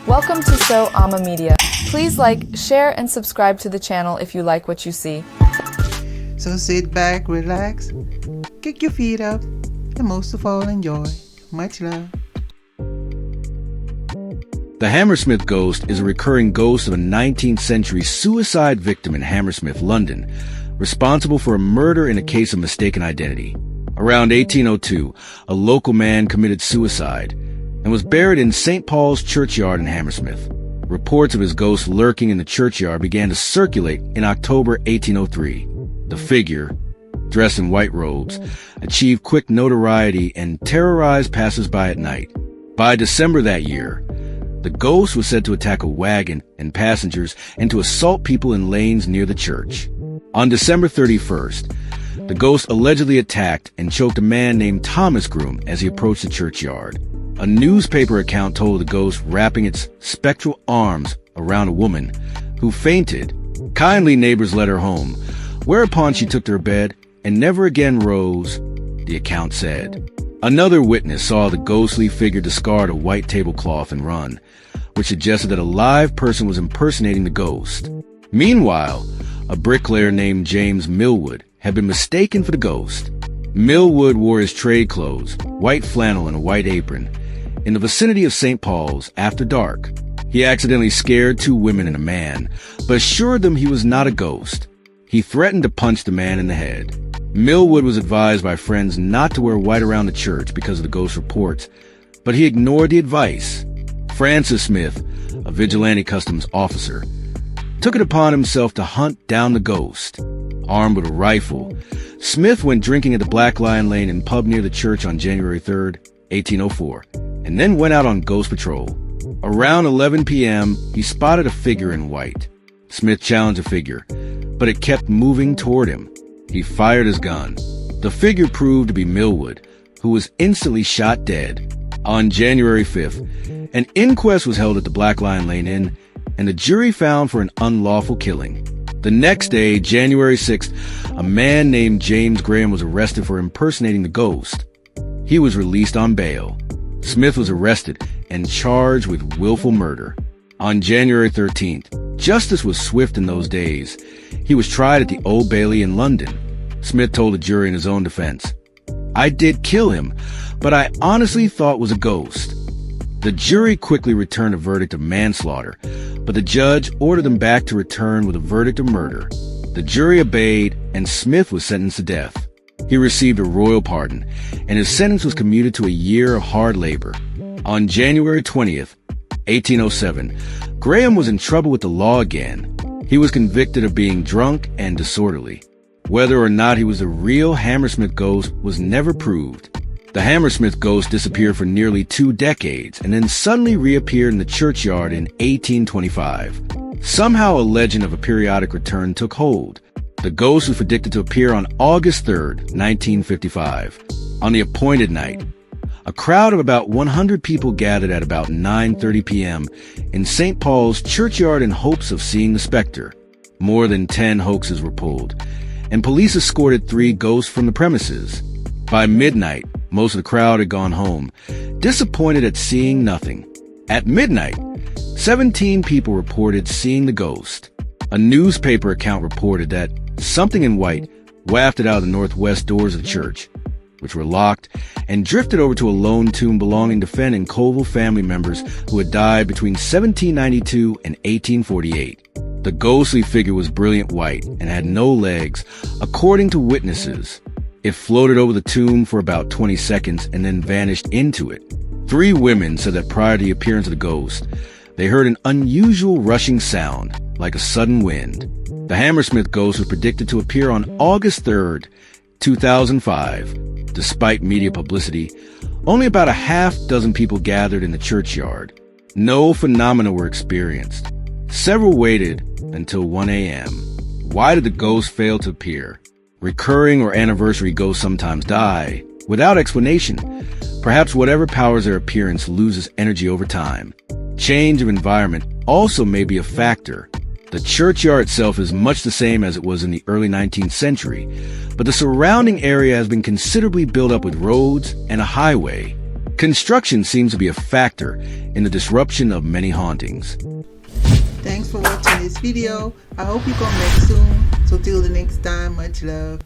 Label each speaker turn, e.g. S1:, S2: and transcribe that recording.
S1: Welcome to AmA Media. Please like, share, and subscribe to the channel if you like what you see.
S2: So sit back, relax, kick your feet up, and most of all enjoy. Much love.
S3: The Hammersmith Ghost is a recurring ghost of a 19th century suicide victim in Hammersmith, London, responsible for a murder in a case of mistaken identity. Around 1802, a local man committed suicide and was buried in St. Paul's churchyard in Hammersmith. Reports of his ghost lurking in the churchyard began to circulate in October 1803. The figure, dressed in white robes, achieved quick notoriety and terrorized passers-by at night. By December that year, the ghost was said to attack a wagon and passengers and to assault people in lanes near the church. On December 31st, the ghost allegedly attacked and choked a man named Thomas Groom as he approached the churchyard. A newspaper account told the ghost wrapping its spectral arms around a woman who fainted. Kindly neighbors led her home, whereupon she took to her bed and never again rose, the account said. Another witness saw the ghostly figure discard a white tablecloth and run, which suggested that a live person was impersonating the ghost. Meanwhile, a bricklayer named James Millwood had been mistaken for the ghost. Millwood wore his trade clothes, white flannel and a white apron, in the vicinity of St. Paul's after dark. He accidentally scared two women and a man, but assured them he was not a ghost. He threatened to punch the man in the head. Millwood was advised by friends not to wear white around the church because of the ghost reports, but he ignored the advice. Francis Smith, a vigilante customs officer, took it upon himself to hunt down the ghost. Armed with a rifle, Smith went drinking at the Black Lion Lane and pub near the church on January 3rd, 1804, and then went out on ghost patrol. Around 11 p.m., he spotted a figure in white. Smith challenged the figure, but it kept moving toward him. He fired his gun. The figure proved to be Millwood, who was instantly shot dead. On January 5th, an inquest was held at the Black Lion Lane Inn, and the jury found for an unlawful killing. The next day, January 6th, a man named James Graham was arrested for impersonating the ghost. He was released on bail. Smith was arrested and charged with willful murder. On January 13th, justice was swift in those days. He was tried at the Old Bailey in London. Smith told the jury in his own defense, "I did kill him, but I honestly thought it was a ghost." The jury quickly returned a verdict of manslaughter, but the judge ordered them back to return with a verdict of murder. The jury obeyed, and Smith was sentenced to death. He received a royal pardon, and his sentence was commuted to a year of hard labor. On January 20th, 1807, Graham was in trouble with the law again. He was convicted of being drunk and disorderly. Whether or not he was the real Hammersmith Ghost was never proved. The Hammersmith Ghost disappeared for nearly 2 decades and then suddenly reappeared in the churchyard in 1825. Somehow a legend of a periodic return took hold. The ghost was predicted to appear on August 3rd, 1955. On the appointed night, a crowd of about 100 people gathered at about 9:30 p.m. in St. Paul's churchyard in hopes of seeing the specter. More than 10 hoaxes were pulled, and police escorted 3 ghosts from the premises. By midnight, most of the crowd had gone home, disappointed at seeing nothing. At midnight, 17 people reported seeing the ghost. A newspaper account reported that something in white wafted out of the northwest doors of the church, which were locked, and drifted over to a lone tomb belonging to Fenn and Colville family members who had died between 1792 and 1848. The ghostly figure was brilliant white and had no legs, according to witnesses. It floated over the tomb for about 20 seconds and then vanished into it. 3 women said that prior to the appearance of the ghost, they heard an unusual rushing sound, like a sudden wind. The Hammersmith Ghost was predicted to appear on August 3rd, 2005. Despite media publicity, only about a half-dozen people gathered in the churchyard. No phenomena were experienced. Several waited until 1 a.m. Why did the ghost fail to appear? Recurring or anniversary ghosts sometimes die without explanation. Perhaps whatever powers their appearance loses energy over time. Change of environment also may be a factor. The churchyard itself is much the same as it was in the early 19th century, but the surrounding area has been considerably built up with roads and a highway. Construction seems to be a factor in the disruption of many hauntings.
S2: Thanks for watching this video. I hope you come back soon. So till the next time, much love.